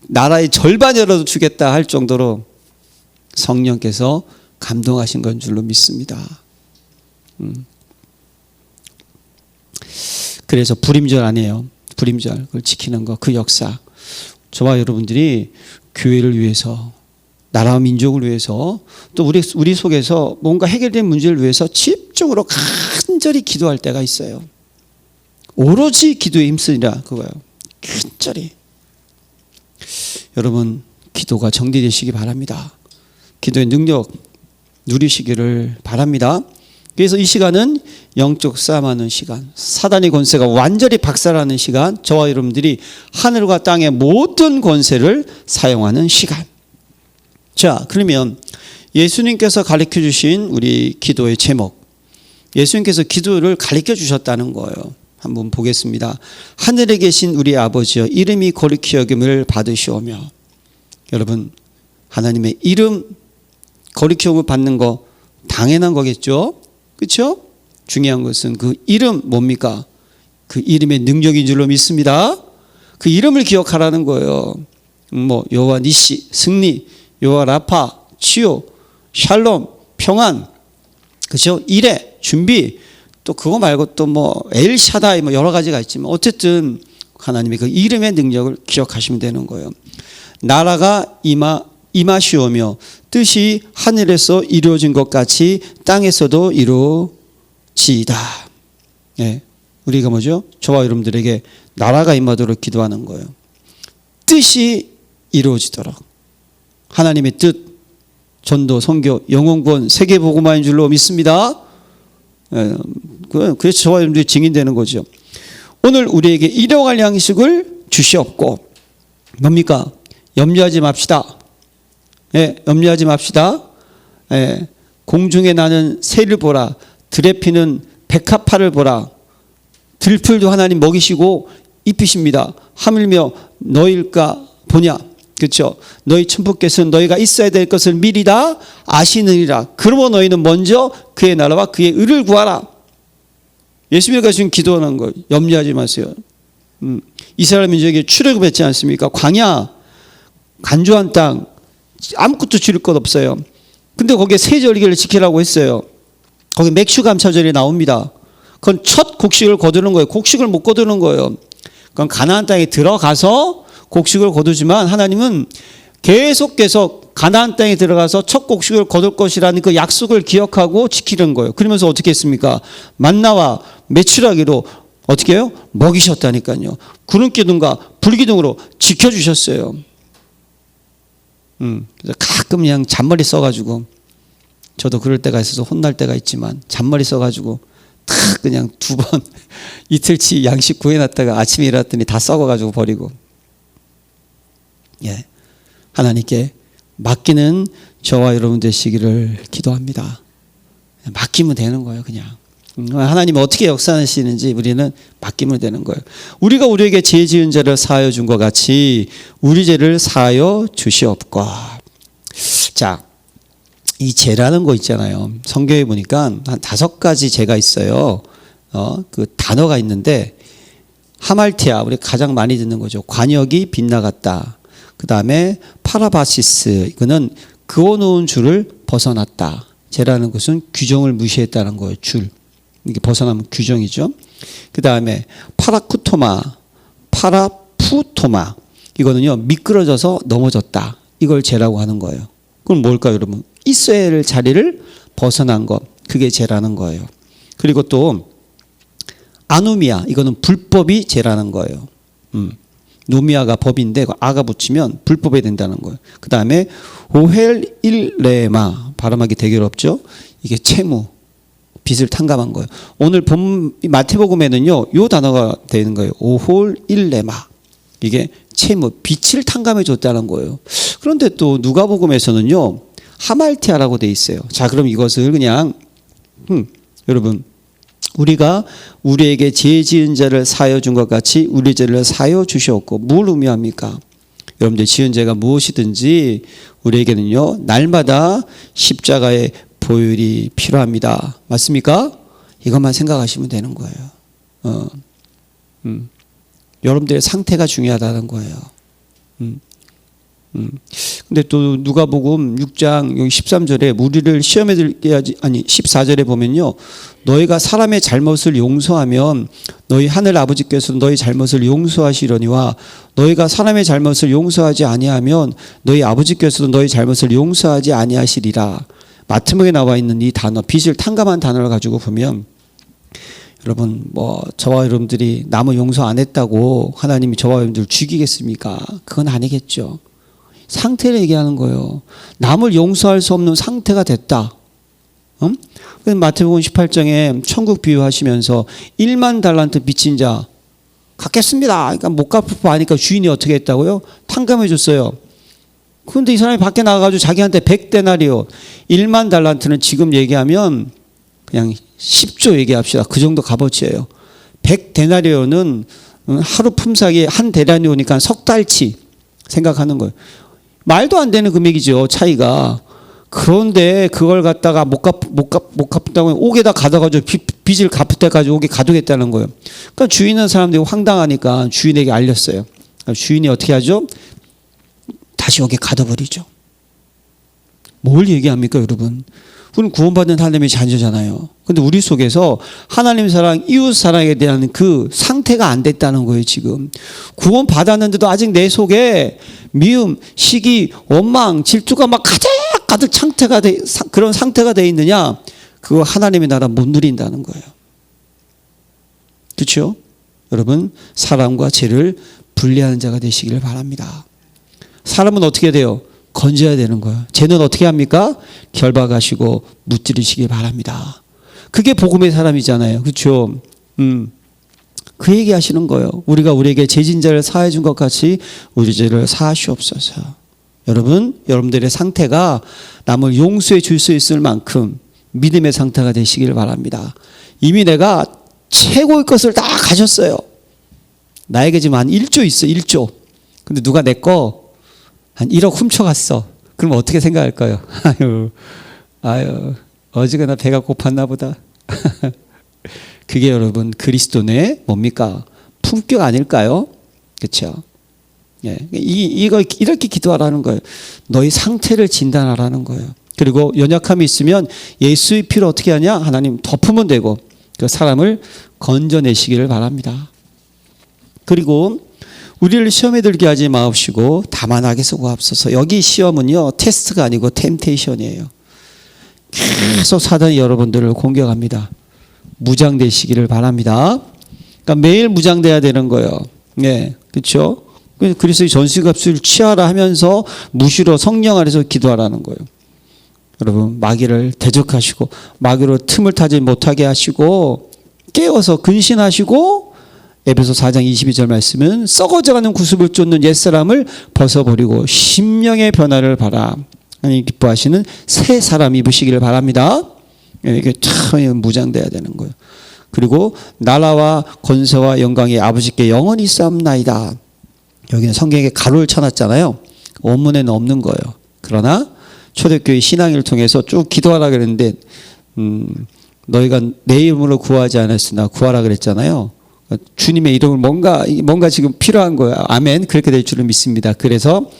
나라의 절반이라도 주겠다 할 정도로 성령께서 감동하신 건 줄로 믿습니다. 그래서 불임절 아니에요. 불임절 그걸 지키는 거, 그 역사. 저와 여러분들이 교회를 위해서, 나라와 민족을 위해서, 또 우리 속에서 뭔가 해결된 문제를 위해서 집중으로 간절히 기도할 때가 있어요. 오로지 기도에 힘쓰리라 그거예요. 간절히. 여러분, 기도가 정리되시기 바랍니다. 기도의 능력 누리시기를 바랍니다. 그래서 이 시간은 영적 싸움하는 시간, 사단의 권세가 완전히 박살나는 시간, 저와 여러분들이 하늘과 땅의 모든 권세를 사용하는 시간. 자, 그러면 예수님께서 가르쳐 주신 우리 기도의 제목, 예수님께서 기도를 가르쳐 주셨다는 거예요. 한번 보겠습니다. 하늘에 계신 우리 아버지여, 이름이 거룩히 여김을 받으시오며. 여러분, 하나님의 이름 거룩히 여김을 받는 거 당연한 거겠죠? 그렇죠? 중요한 것은 그 이름 뭡니까? 그 이름의 능력인 줄로 믿습니다. 그 이름을 기억하라는 거예요. 여호와 니시, 승리, 여호와 라파, 치유, 샬롬, 평안, 그렇죠? 이레, 준비, 또 그거 말고 또 엘샤다이 여러 가지가 있지만 어쨌든 하나님의 그 이름의 능력을 기억하시면 되는 거예요. 나라가 임하시오며 뜻이 하늘에서 이루어진 것 같이 땅에서도 이루어지이다. 예, 우리가 뭐죠? 저와 여러분들에게 나라가 임하도록 기도하는 거예요. 뜻이 이루어지도록. 하나님의 뜻, 전도, 선교, 영혼구원, 세계복음화인 줄로 믿습니다. 예, 그래서 저와 여러분들이 증인되는 거죠. 오늘 우리에게 일용할 양식을 주시옵고, 뭡니까? 염려하지 맙시다. 예, 염려하지 맙시다. 예, 공중에 나는 새를 보라. 들에 피는 백합화를 보라. 들풀도 하나님 먹이시고 입히십니다. 하물며 너희일까 보냐. 그렇죠? 너희 천부께서는 너희가 있어야 될 것을 미리 다 아시느니라. 그러므로 너희는 먼저 그의 나라와 그의 의를 구하라. 예수님께서 지금 기도하는 거 염려하지 마세요. 이스라엘 민족에게 출애굽 했지 않습니까? 광야, 간조한 땅, 아무것도 줄일 것 없어요. 근데 거기에 세절기를 지키라고 했어요. 거기 맥슈감사절이 나옵니다. 그건 첫 곡식을 거두는 거예요. 곡식을 못 거두는 거예요. 그건 가나안 땅에 들어가서 곡식을 거두지만 하나님은 계속해서 가나안 땅에 들어가서 첫 곡식을 거둘 것이라는 그 약속을 기억하고 지키는 거예요. 그러면서 어떻게 했습니까? 만나와 메추라기로 어떻게 해요? 먹이셨다니까요. 구름기둥과 불기둥으로 지켜주셨어요. 그래서 가끔 그냥 잔머리 써가지고, 저도 그럴 때가 있어서 혼날 때가 있지만 잔머리 써가지고 탁 그냥 2번 이틀치 양식 구해놨다가 아침에 일어났더니 다 썩어가지고 버리고. 예, 하나님께 맡기는 저와 여러분 되시기를 기도합니다. 맡기면 되는 거예요. 그냥 하나님이 어떻게 역사하시는지 우리는 맡기면 되는 거예요. 우리가 우리에게 죄 지은 죄를 사하여 준 것 같이 우리 죄를 사하여 주시옵고. 자, 이 죄라는 거 있잖아요. 성경에 보니까 한 5가지 죄가 있어요. 그 단어가 있는데, 하말티아, 우리 가장 많이 듣는 거죠. 관역이 빗나갔다. 그 다음에 파라바시스, 이거는 그어놓은 줄을 벗어났다. 죄라는 것은 규정을 무시했다는 거예요. 줄. 이게 벗어나면 규정이죠. 그 다음에 파라쿠토마, 파라푸토마, 이거는요 미끄러져서 넘어졌다. 이걸 죄라고 하는 거예요. 그럼 뭘까요, 여러분? 있어야 할 자리를 벗어난 것, 그게 죄라는 거예요. 그리고 또 아누미아, 이거는 불법이 죄라는 거예요. 누미아가 법인데 아가 붙이면 불법이 된다는 거예요. 그 다음에 오헬일레마, 발음하기 되게 어렵죠. 이게 채무, 빚을 탕감한 거예요. 오늘 본 마태복음에는요, 요 단어가 되는 거예요. 오홀일레마, 이게 채무, 빚을 탕감해 줬다는 거예요. 그런데 또 누가복음에서는요, 하말티아라고 돼 있어요. 자, 그럼 이것을 그냥 여러분, 우리가 우리에게 죄 지은 자를 사하여 준 것 같이 우리 죄를 사하여 주셨고, 뭘 의미합니까? 여러분들, 지은 죄가 무엇이든지 우리에게는요, 날마다 십자가의 보혈이 필요합니다. 맞습니까? 이것만 생각하시면 되는 거예요. 여러분들의 상태가 중요하다는 거예요. 근데 또 누가복음 6장 여기 13절에 우리를 시험에 들게 하지, 아니 14절에 보면요, 너희가 사람의 잘못을 용서하면 너희 하늘 아버지께서 너희 잘못을 용서하시려니와 너희가 사람의 잘못을 용서하지 아니하면 너희 아버지께서도 너희 잘못을 용서하지 아니하시리라. 마태복음에 나와 있는 이 단어, 빚을 탕감한 단어를 가지고 보면, 여러분, 뭐 저와 여러분들이 남을 용서 안 했다고 하나님이 저와 여러분들을 죽이겠습니까? 그건 아니겠죠. 상태를 얘기하는 거예요. 남을 용서할 수 없는 상태가 됐다. 마태복음 18장에 천국 비유하시면서 1만 달란트 빚진 자 갚겠습니다. 그러니까 못 갚을 거 아니까 주인이 어떻게 했다고요? 탕감해 줬어요. 그런데 이 사람이 밖에 나가가지고 자기한테 100데나리오, 1만 달란트는 지금 얘기하면 그냥 10조 얘기합시다. 그 정도 값어치예요. 100데나리오는 하루 품삯이 한 데나리오니까 석 달치 생각하는 거예요. 말도 안 되는 금액이죠, 차이가. 그런데 그걸 갖다가 못 갚다고 옥에다 가둬가지고 빚을 갚을 때까지 옥에 가두겠다는 거예요. 그러니까 주인은 사람들이 황당하니까 주인에게 알렸어요. 주인이 어떻게 하죠? 다시 옥에 가둬버리죠. 뭘 얘기합니까, 여러분? 우리는 구원받은 하나님의 자녀잖아요. 근데 우리 속에서 하나님 사랑, 이웃 사랑에 대한 그 상태가 안 됐다는 거예요, 지금. 구원 받았는데도 아직 내 속에 미움, 시기, 원망, 질투가 막 가득 그런 상태가 돼 있느냐? 그거 하나님의 나라 못 누린다는 거예요. 그렇죠? 여러분, 사람과 죄를 분리하는 자가 되시기를 바랍니다. 사람은 어떻게 돼요? 건져야 되는 거예요. 죄는 어떻게 합니까? 결박하시고 무찌르시기 바랍니다. 그게 복음의 사람이잖아요. 그렇죠? 그 얘기 하시는 거예요. 우리가 우리에게 죄진 자를 사해 준 것 같이 우리 죄를 사하시옵소서. 여러분들의 상태가 남을 용서해 줄 수 있을 만큼 믿음의 상태가 되시길 바랍니다. 이미 내가 최고의 것을 다 가졌어요. 나에게 지금 한 1조 있어, 1조. 근데 누가 내 거 한 1억 훔쳐갔어. 그럼 어떻게 생각할까요? 아유, 어지간한 배가 고팠나 보다. 그게 여러분 그리스도의 뭡니까? 품격 아닐까요? 그렇죠? 예, 이거 이렇게 기도하라는 거예요. 너희 상태를 진단하라는 거예요. 그리고 연약함이 있으면 예수의 피로 어떻게 하냐? 하나님 덮으면 되고 그 사람을 건져내시기를 바랍니다. 그리고 우리를 시험에 들게 하지 마옵시고 다만 악에서 구하옵소서. 여기 시험은요, 테스트가 아니고 템테이션이에요. 계속 사단이 여러분들을 공격합니다. 무장되시기를 바랍니다. 그러니까 매일 무장돼야 되는 거예요. 네, 그렇죠? 그리스도의 전시값을 취하라 하면서 무시로 성령 안에서 기도하라는 거예요. 여러분, 마귀를 대적하시고 마귀로 틈을 타지 못하게 하시고 깨워서 근신하시고, 에베소 4장 22절 말씀은 썩어져가는 구습을 쫓는 옛사람을 벗어버리고 심령의 변화를 바라 하나님 기뻐하시는 새 사람 입으시기를 바랍니다. 이게 참 무장돼야 되는 거예요. 그리고 나라와 권세와 영광이 아버지께 영원히 있사옵나이다. 여기는 성경에 가로를 쳐놨잖아요. 원문에는 없는 거예요. 그러나 초대교회 신앙을 통해서 쭉 기도하라 그랬는데 너희가 내 이름으로 구하지 않았으나 구하라 그랬잖아요. 주님의 이름을 뭔가 지금 필요한 거예요. 아멘. 그렇게 될 줄을 믿습니다. 그래서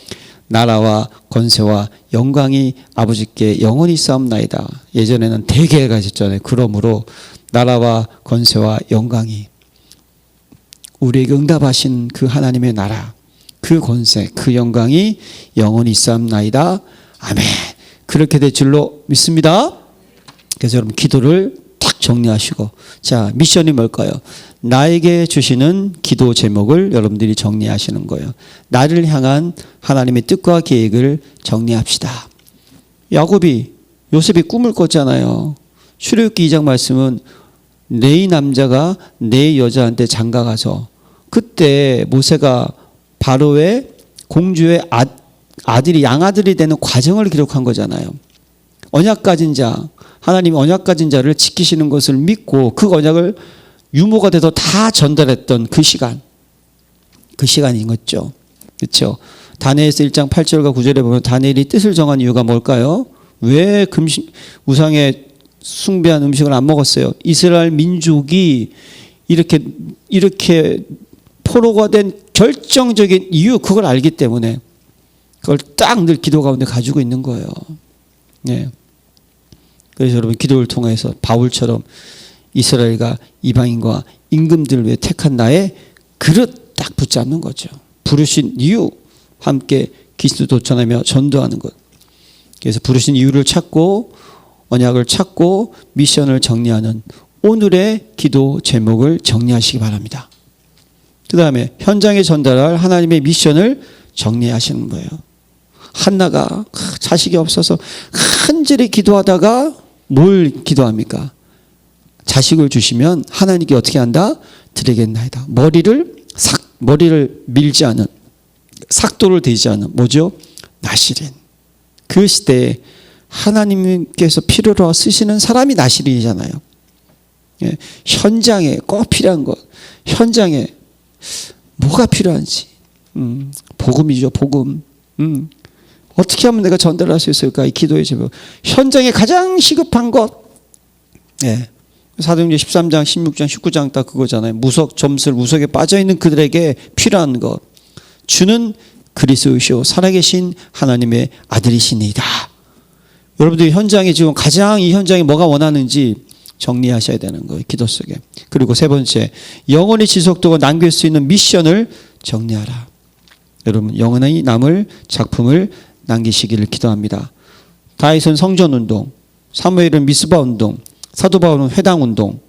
나라와 권세와 영광이 아버지께 영원히 있사옵나이다. 예전에는 대개 가셨잖아요. 그러므로 나라와 권세와 영광이 우리에게 응답하신 그 하나님의 나라, 그 권세, 그 영광이 영원히 있사옵나이다. 아멘. 그렇게 될 줄로 믿습니다. 그래서 여러분 기도를 딱 정리하시고, 자, 미션이 뭘까요? 나에게 주시는 기도 제목을 여러분들이 정리하시는 거예요. 나를 향한 하나님의 뜻과 계획을 정리합시다. 요셉이 꿈을 꿨잖아요. 출애굽기 2장 말씀은 네 남자가 네 여자한테 장가가서, 그때 모세가 바로의 공주의 아들이 양아들이 되는 과정을 기록한 거잖아요. 언약 가진 자, 하나님이 언약 가진 자를 지키시는 것을 믿고 그 언약을 유모가 돼서 다 전달했던 그 시간인 거죠. 그렇죠? 다니엘서 1장 8절과 9절에 보면 다니엘이 뜻을 정한 이유가 뭘까요? 왜 우상의 숭배한 음식을 안 먹었어요? 이스라엘 민족이 이렇게 포로가 된 결정적인 이유, 그걸 알기 때문에 그걸 딱 늘 기도 가운데 가지고 있는 거예요. 예. 그래서 여러분 기도를 통해서 바울처럼 이스라엘과 이방인과 임금들을 위해 택한 나의 그릇 딱 붙잡는 거죠. 부르신 이유, 함께 그리스도 전하며 전도하는 것. 그래서 부르신 이유를 찾고 언약을 찾고 미션을 정리하는 오늘의 기도 제목을 정리하시기 바랍니다. 그 다음에 현장에 전달할 하나님의 미션을 정리하시는 거예요. 한나가 자식이 없어서 간절히 기도하다가 뭘 기도합니까? 자식을 주시면 하나님께 어떻게 한다? 드리겠나이다. 머리를 밀지 않은, 삭도를 대지 않은, 뭐죠? 나실인. 그 시대에 하나님께서 필요로 쓰시는 사람이 나실인이잖아요. 예, 현장에 꼭 필요한 것, 현장에 뭐가 필요한지, 복음이죠, 복음. 어떻게 하면 내가 전달할 수 있을까? 이 기도의 제목. 현장에 가장 시급한 것. 예. 사도행전 13장, 16장, 19장 딱 그거잖아요. 점술, 무석에 빠져있는 그들에게 필요한 것. 주는 그리스도이시오 살아계신 하나님의 아들이시니이다. 여러분들이 현장에 지금 가장 이 현장에 뭐가 원하는지 정리하셔야 되는 거예요. 기도 속에. 그리고 세 번째, 영원히 지속되고 남길 수 있는 미션을 정리하라. 여러분 영원히 남을 작품을 남기시기를 기도합니다. 다윗은 성전운동, 사무엘은 미스바 운동, 사도 바울은 회당운동,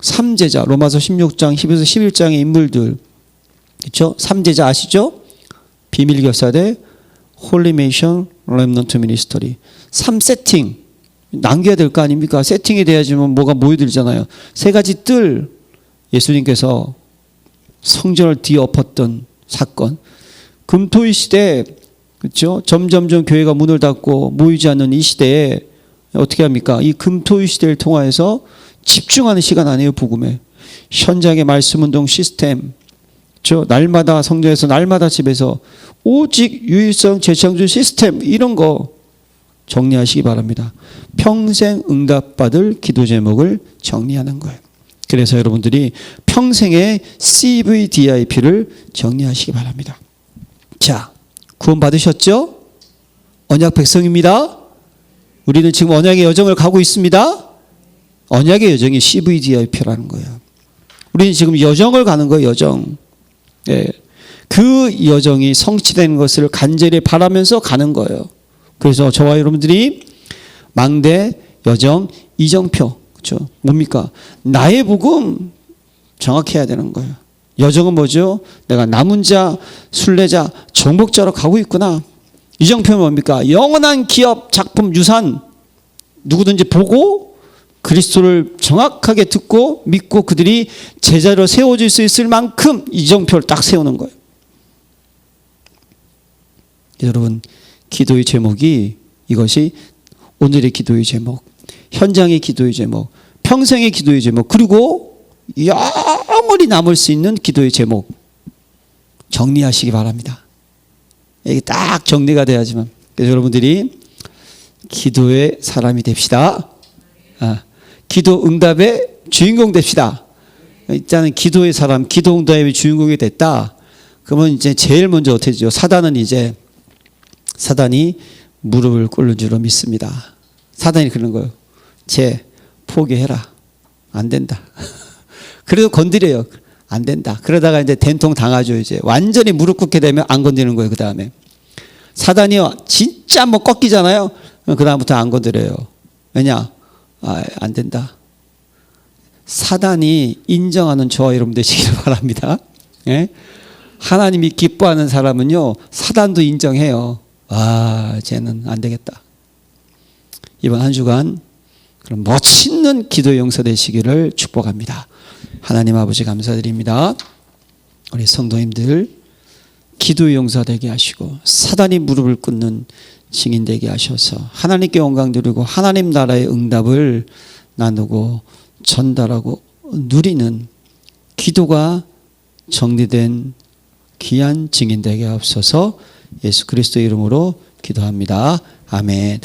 3제자 로마서 16장 10에서 11장의 인물들, 그렇죠? 3제자 아시죠? 비밀결사대, 홀리메이션, 렘넌트 미니스터리. 3세팅 남겨야 될 거 아닙니까? 세팅이 돼야지만 뭐가 모여들잖아요. 세 가지 뜰, 예수님께서 성전을 뒤엎었던 사건. 금토일 시대, 그렇죠? 점점점 교회가 문을 닫고 모이지 않는 이 시대에 어떻게 합니까? 이 금토일 시대를 통하여서 집중하는 시간 아니에요, 복음에. 현장의 말씀 운동 시스템, 그렇죠? 날마다 성전에서, 날마다 집에서 오직 유일성 재창조 시스템, 이런 거 정리하시기 바랍니다. 평생 응답받을 기도 제목을 정리하는 거예요. 그래서 여러분들이 평생의 CVDIP를 정리하시기 바랍니다. 자, 구원 받으셨죠? 언약 백성입니다. 우리는 지금 언약의 여정을 가고 있습니다. 언약의 여정이 CVDIP라는 거예요. 우리는 지금 여정을 가는 거예요, 여정. 예. 그 여정이 성취되는 것을 간절히 바라면서 가는 거예요. 그래서 저와 여러분들이 망대 여정 이정표, 그렇죠? 뭡니까? 나의 복음 정확해야 되는 거예요. 여정은 뭐죠? 내가 남은 자, 순례자, 정복자로 가고 있구나. 이정표는 뭡니까? 영원한 기업, 작품, 유산, 누구든지 보고 그리스도를 정확하게 듣고 믿고 그들이 제자로 세워질 수 있을 만큼 이정표를 딱 세우는 거예요. 여러분, 기도의 제목이 이것이 오늘의 기도의 제목, 현장의 기도의 제목, 평생의 기도의 제목, 그리고 영원히 남을 수 있는 기도의 제목 정리하시기 바랍니다. 이게 딱 정리가 돼야지만. 그래서 여러분들이 기도의 사람이 됩시다. 기도 응답의 주인공 됩시다. 일단은 기도의 사람, 기도 응답의 주인공이 됐다. 그러면 이제 제일 먼저 어떻게 되죠? 사단이 무릎을 꿇는 줄로 믿습니다. 사단이 그런 거예요. 포기해라. 안 된다. 그래도 건드려요. 안 된다. 그러다가 이제 된통 당하죠. 이제 완전히 무릎 꿇게 되면 안 건드리는 거예요. 그 다음에 사단이요, 진짜 한번 꺾이잖아요. 그 다음부터 안 건드려요. 왜냐? 안 된다. 사단이 인정하는 저와 여러분 되시기를 바랍니다. 예? 하나님이 기뻐하는 사람은요, 사단도 인정해요. 쟤는 안 되겠다. 이번 한 주간 그런 멋있는 기도 용서 되시기를 축복합니다. 하나님 아버지 감사드립니다. 우리 성도님들 기도 용서 되게 하시고 사단이 무릎을 꿇는 증인 되게 하셔서 하나님께 영광 드리고 하나님 나라의 응답을 나누고 전달하고 누리는 기도가 정리된 귀한 증인 되게 하옵소서. 예수 그리스도 이름으로 기도합니다. 아멘.